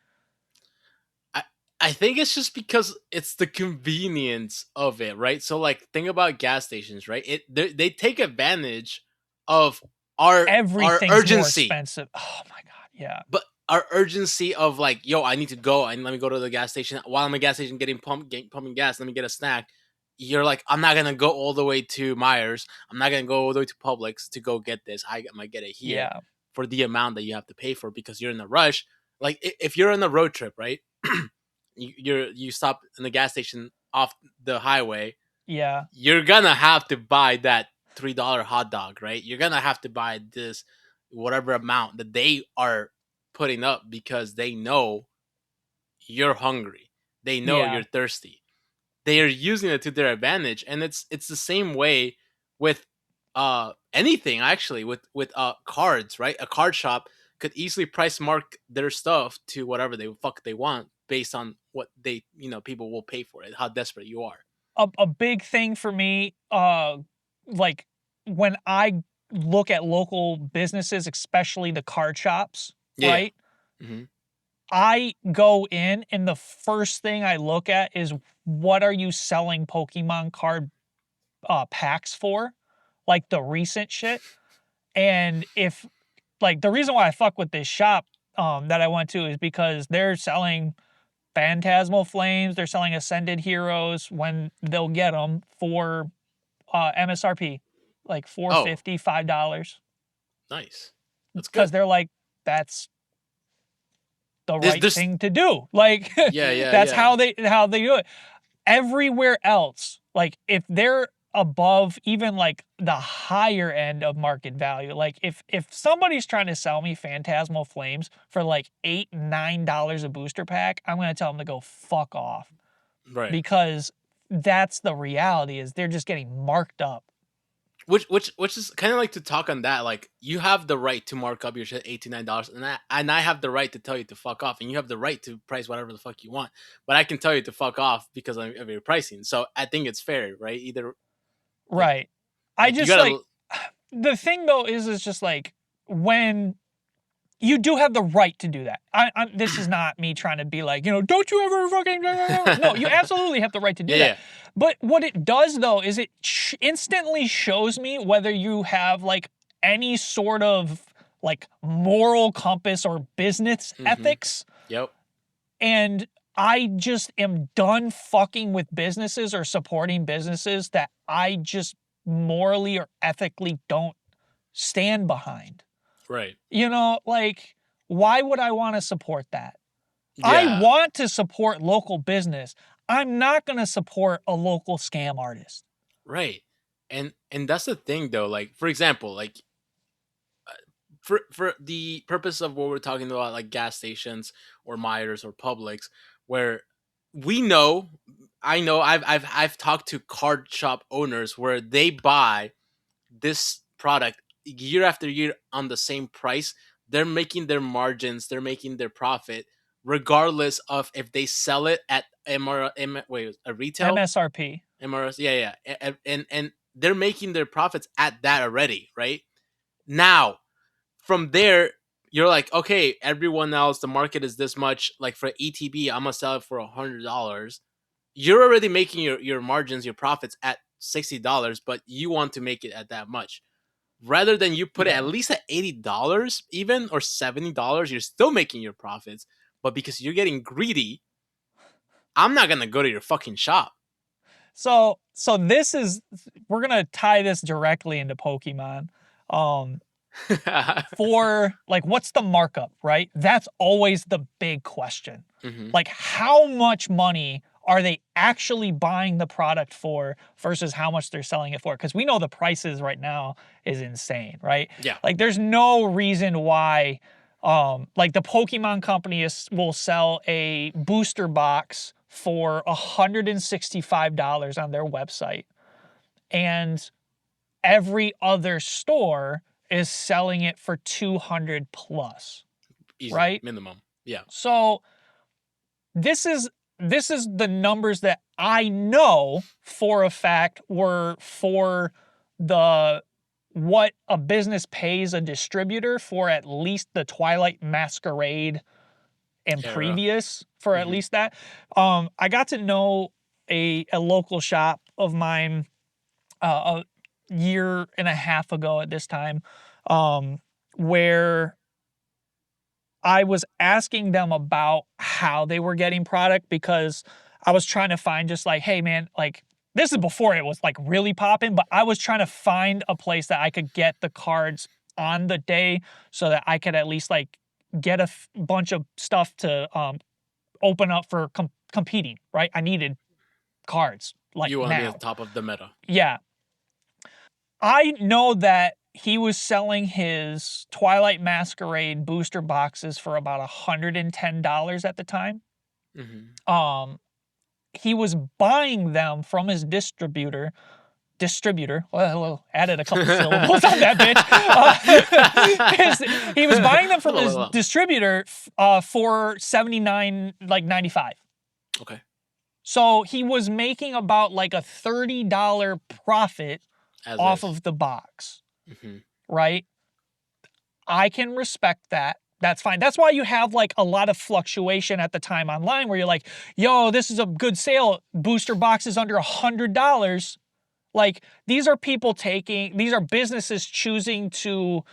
I I think it's just because it's the convenience of it, right? So like think about gas stations, right? They take advantage of our Everything's more urgency. expensive. Oh my god, yeah. But our urgency of like, yo, I need to go and let me go to the gas station. While I'm at the gas station pumping gas, let me get a snack. You're like, I'm not gonna go all the way to Myers. I'm not gonna go all the way to Publix to go get this. I might get it here Yeah. for the amount that you have to pay for because you're in a rush. Like if you're on a road trip, right? You stop in the gas station off the highway. Yeah. You're gonna have to buy that $3 hot dog, right? You're gonna have to buy this whatever amount that they are putting up because they know you're hungry. They know Yeah. you're thirsty. They are using it to their advantage, and it's the same way with anything actually with cards, right? A card shop could easily price mark their stuff to whatever they fuck they want based on what they people will pay for it, how desperate you are. A big thing for me, like when I look at local businesses, especially the card shops, Yeah, yeah. right? Mm-hmm. I go in and the first thing I look at is what are you selling Pokemon card packs for? Like the recent shit. And if like the reason why I fuck with this shop that I went to is because they're selling Phantasmal Flames, they're selling Ascended Heroes when they'll get them for MSRP, like Oh, 4.50, $5, nice. That's because good. they're like, that's the right This thing to do. Like Yeah, yeah, that's yeah. how they do it. Everywhere else, like if they're above even like the higher end of market value, like if somebody's trying to sell me Phantasmal Flames for like $8-9 a booster pack, I'm gonna tell them to go fuck off, Right. because that's the reality, is they're just getting marked up. Which is kind of like to talk on that. Like you have the right to mark up your shit $8 to $9, and I have the right to tell you to fuck off, and you have the right to price whatever the fuck you want. But I can tell you to fuck off because of your pricing. So I think it's fair, right? Either like Right. I like you just like gotta. the thing though is just like when you do have the right to do that. This is not me trying to be like, don't you ever fucking. No, you absolutely have the right to do Yeah, that. yeah. But what it does though is it instantly shows me whether you have like any sort of like moral compass or business Mm-hmm. ethics. Yep. And I just am done fucking with businesses or supporting businesses that I just morally or ethically don't stand behind. Right. Like, why would I want to support that? I Yeah. want to support local business. I'm not going to support a local scam artist. Right. And that's the thing though. Like for example, like for the purpose of what we're talking about, like gas stations or Myers or Publix, where we know, I know, I've talked to card shop owners where they buy this product year after year on the same price. They're making their margins, they're making their profit regardless of if they sell it at a retail MSRP. MRS. Yeah, and they're making their profits at that already, right? Now, from there, you're like, okay, everyone else, the market is this much. Like for ETB, I'm gonna sell it for $100. You're already making your margins, your profits at $60, but you want to make it at that much. Rather than you put it at least at $80 even or $70, you're still making your profits. But because you're getting greedy, I'm not gonna go to your fucking shop. So this is, we're gonna tie this directly into Pokemon. For like, what's the markup, right? That's always the big question. Mm-hmm. Like, how much money are they actually buying the product for versus how much they're selling it for? Because we know the prices right now is insane, right? Yeah. Like, there's no reason why, like the Pokemon company will sell a booster box for $165 on their website, and every other store is selling it for 200 plus. Easy, right? Minimum. Yeah. So this is the numbers that I know for a fact were for the what a business pays a distributor for at least the Twilight Masquerade and Era. Previous, for at least that. I got to know a local shop of mine a year and a half ago at this time, where I was asking them about how they were getting product, because I was trying to find just like, hey man, like, this is before it was like really popping, but I was trying to find a place that I could get the cards on the day so that I could at least like get a bunch of stuff to open up for competing, right? I needed cards like you want to be now. at the top of the meta. Yeah. I know that he was selling his Twilight Masquerade booster boxes for about $110 at the time. Mm-hmm. He was buying them from his distributor. Well, added a couple syllables on that bitch. He was buying them from his distributor for $79.95. Okay. So he was making about like a $30 profit off of the box. Mm-hmm. Right? I can respect that. That's fine. That's why you have like a lot of fluctuation at the time online where you're like, yo, this is a good sale. Booster boxes under $100. Like, these are businesses choosing to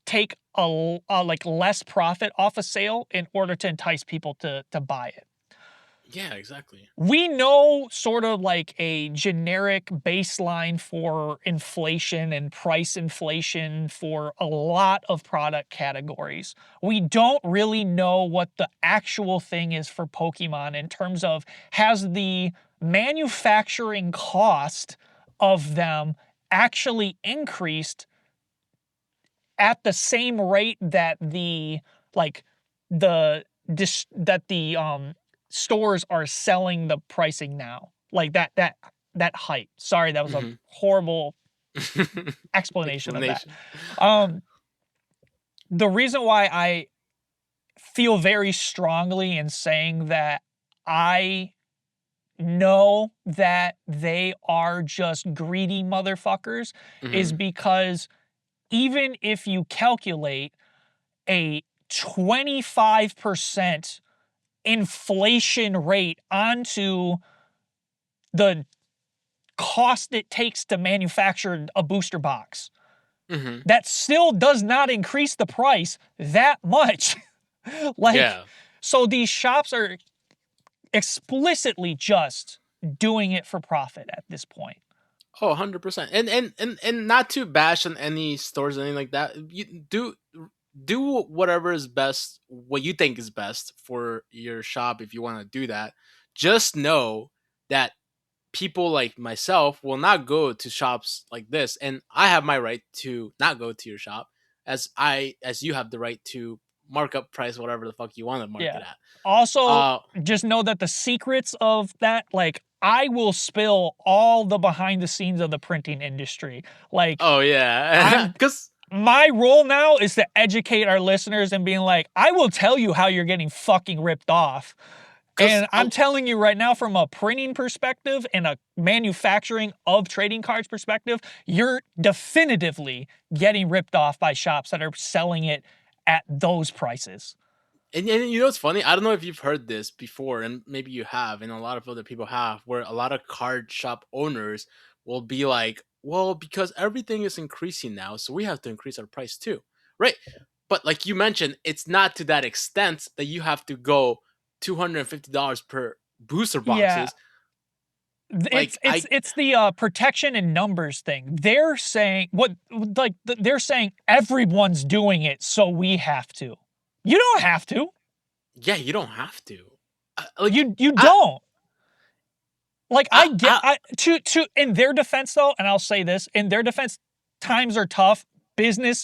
take a like less profit off a sale in order to entice people to buy it. Yeah, exactly. We know sort of like a generic baseline for inflation and price inflation for a lot of product categories. We don't really know what the actual thing is for Pokemon in terms of, has the manufacturing cost of them actually increased at the same rate that the stores are selling the pricing now, like that height. Sorry, that was a horrible explanation of that. The reason why I feel very strongly in saying that I know that they are just greedy motherfuckers is because even if you calculate a 25% inflation rate onto the cost it takes to manufacture a booster box, that still does not increase the price that much. So these shops are explicitly just doing it for profit at this point. Oh, 100%. And not to bash on any stores or anything like that. You do whatever is best, what you think is best for your shop if you want to do that. Just know that people like myself will not go to shops like this, and I have my right to not go to your shop, as you have the right to mark up price whatever the fuck you want to mark it at. Also, just know that the secrets of that, like, I will spill all the behind the scenes of the printing industry. Like, oh yeah, because my role now is to educate our listeners and being like, I will tell you how you're getting fucking ripped off. Because And I'm telling you right now, from a printing perspective and a manufacturing of trading cards perspective, you're definitively getting ripped off by shops that are selling it at those prices. and you know what's funny? I don't know if you've heard this before, and maybe you have, and a lot of other people have, where a lot of card shop owners will be like, "Well, because everything is increasing now, so we have to increase our price too." Right? But like you mentioned, it's not to that extent that you have to go $250 per booster Yeah, boxes. it's Like it's I it's the protection in numbers thing. They're saying they're saying everyone's doing it, so we have to. You don't have to. Yeah, you don't have to. Like You I don't. Like I I get I I to in their defense though, and I'll say this, in their defense, times are tough.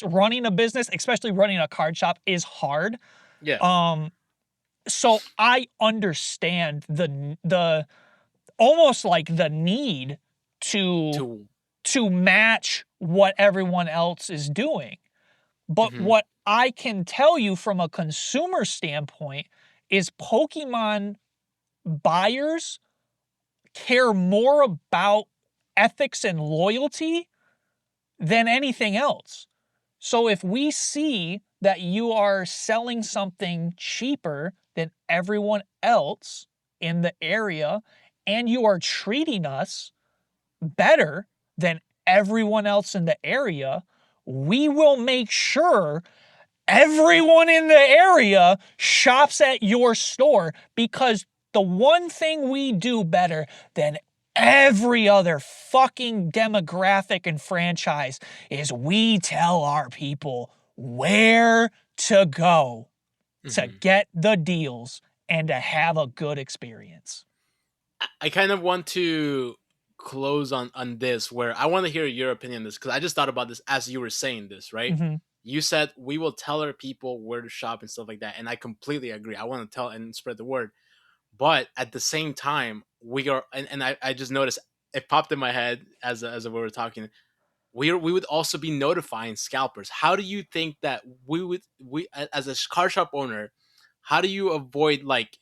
Running a business, especially running a card shop, is hard. yeah. Um, so I understand the almost like the need to To to match what everyone else is doing. But mhm, what I can tell you from a consumer standpoint is Pokemon buyers care more about ethics and loyalty than anything else. So if we see that you are selling something cheaper than everyone else in the area and you are treating us better than everyone else in the area, we will make sure everyone in the area shops at your store, because the one thing we do better than every other fucking demographic and franchise is we tell our people where to go to mhm. get the deals and to have a good experience. I kind of want to close on this where I want to hear your opinion on this because I just thought about this as you were saying this, right? Mm-hmm. You said we will tell our people where to shop and stuff like that, and I completely agree. I want to tell and spread the word, but at the same time, we are, and I just noticed it popped in my head as we were talking. We would also be notifying scalpers. How do you think that we as a car shop owner, how do you avoid like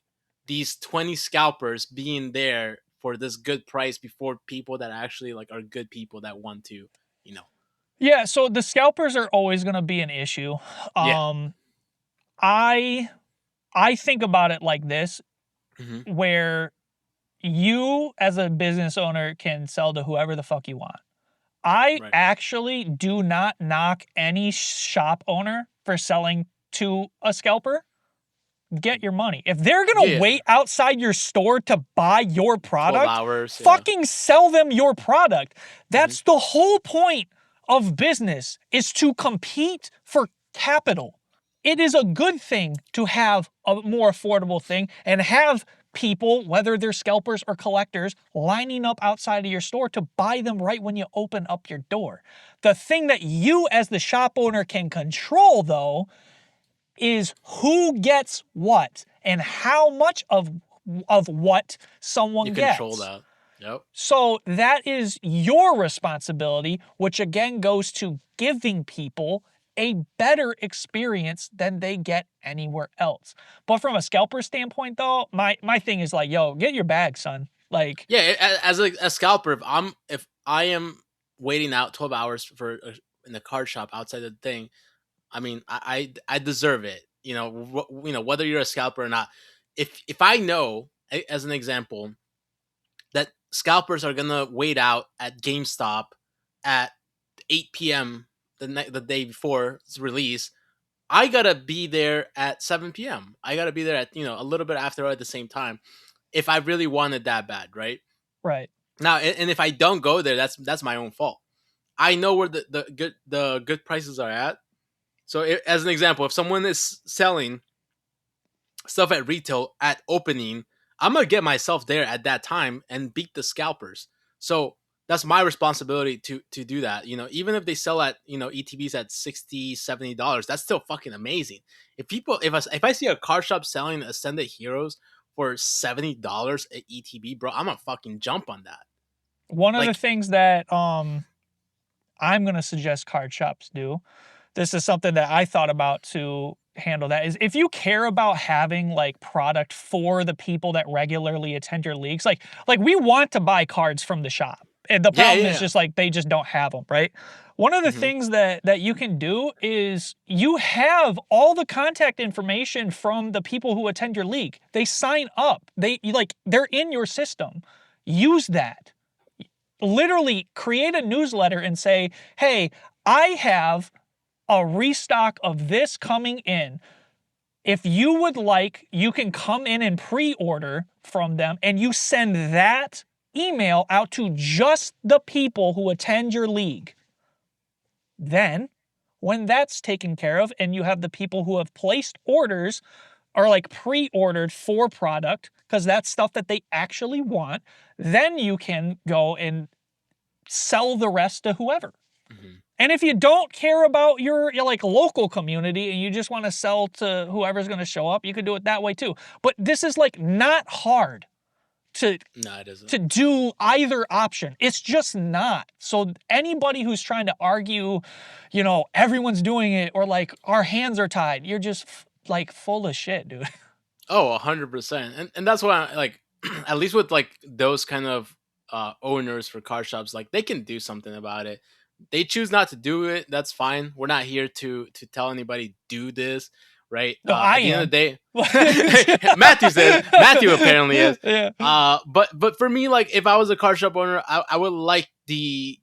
these 20 scalpers being there for this good price before people that actually like are good people that want to, you know? Yeah, so the scalpers are always going to be an issue. Yeah. Um, I I think about it like this, Hmm. where you as a business owner can sell to whoever the fuck you want. I Right. actually do not knock any shop owner for selling to a scalper. Get your money. If they're gonna Yeah. wait outside your store to buy your 12 product, hours. Yeah. fucking sell them your product. Hmm. That's the whole point of business, is to compete for capital. It is a good thing to have a more affordable thing and have people, whether they're scalpers or collectors, lining up outside of your store to buy them right when you open up your door. The thing that you as the shop owner can control though is who gets what and how much of what You someone control gets. that. Yep. So that is your responsibility, which again goes to giving people a better experience than they get anywhere else. But from a scalper standpoint though, my thing is like, yo, get your bag, son. Like, Yeah. As a scalper, if I am waiting out 12 hours for in the card shop outside the thing, I mean, I deserve it. You know whether you're a scalper or not. If I know, as an example, that scalpers are gonna wait out at GameStop at 8 p.m. The day before its release, I gotta be there at 7 p.m. I gotta be there at a little bit after or at the same time if I really want it that bad, right? right. Now, and if I don't go there, that's my own fault. I know where the good prices are at. So, as an example, if someone is selling stuff at retail at opening, I'm gonna get myself there at that time and beat the scalpers. So that's my responsibility to do that. Even if they sell at ETBs at $60-$70, that's still fucking amazing. If I see a car shop selling Ascended Heroes for $70 at ETB, bro, I'm gonna fucking jump on that. One of the Like, things that I'm going to suggest card shops do. This is something that I thought about to handle that is if you care about having like product for the people that regularly attend your leagues, like we want to buy cards from the shop. And the Yeah, problem yeah, is yeah. just like they just don't have them, right? One of the Mm-hmm. things that you can do is you have all the contact information from the people who attend your league. They sign up. They're in your system. Use that. Literally create a newsletter and say, "Hey, I have a restock of this coming in. If you would like, you can come in and pre-order from them," and you send that email out to just the people who attend your league. Then, when that's taken care of and you have the people who have placed orders or like pre-ordered for product, because that's stuff that they actually want, then you can go and sell the rest to whoever. Mm-hmm. And if you don't care about your like local community and you just want to sell to whoever's going to show up, you can do it that way too. But this is like not hard to No, it isn't. to do either option. It's just not. So anybody who's trying to argue, everyone's doing it or like our hands are tied, you're just like full of shit, dude. Oh, 100%. And that's why I, like at least with like those kind of owners for car shops, like they can do something about it. They choose not to do it, that's fine. We're not here to tell anybody do this, right? No, I At the end of am. the day, Matthew apparently is. Yeah. But for me, like if I was a car shop owner, I would like the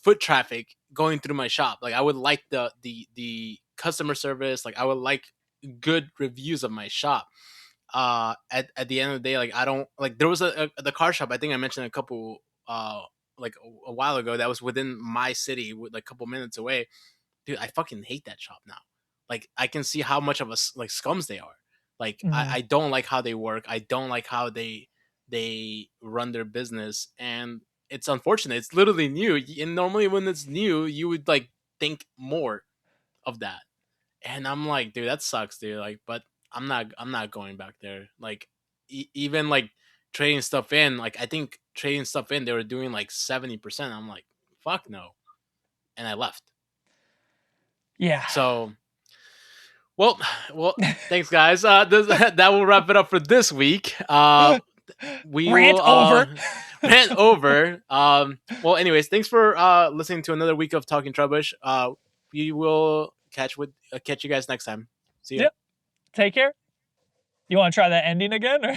foot traffic going through my shop. Like I would like the customer service. Like I would like good reviews of my shop. At the end of the day, like I don't like there was the car shop I think I mentioned a couple like a while ago that was within my city, with like a couple minutes away. Dude, I fucking hate that shop now. Like I can see how much of a like scums they are. Like Mhm. I don't like how they work. I don't like how they run their business, and it's unfortunate. It's literally new, and normally when it's new, you would like think more of that. And I'm like, dude, that sucks, dude. Like, but I'm not going back there. Like, even like trading stuff in. Like, I think trading stuff in, they were doing like 70%. I'm like, fuck no, and I left. Yeah. So, well, well, thanks, guys. That will wrap it up for this week. We Rant will over. rant over. Well, anyways, thanks for listening to another week of Talking Trubbish. We will catch you guys next time. See ya. Yep. Take care. You want to try that ending again? Or?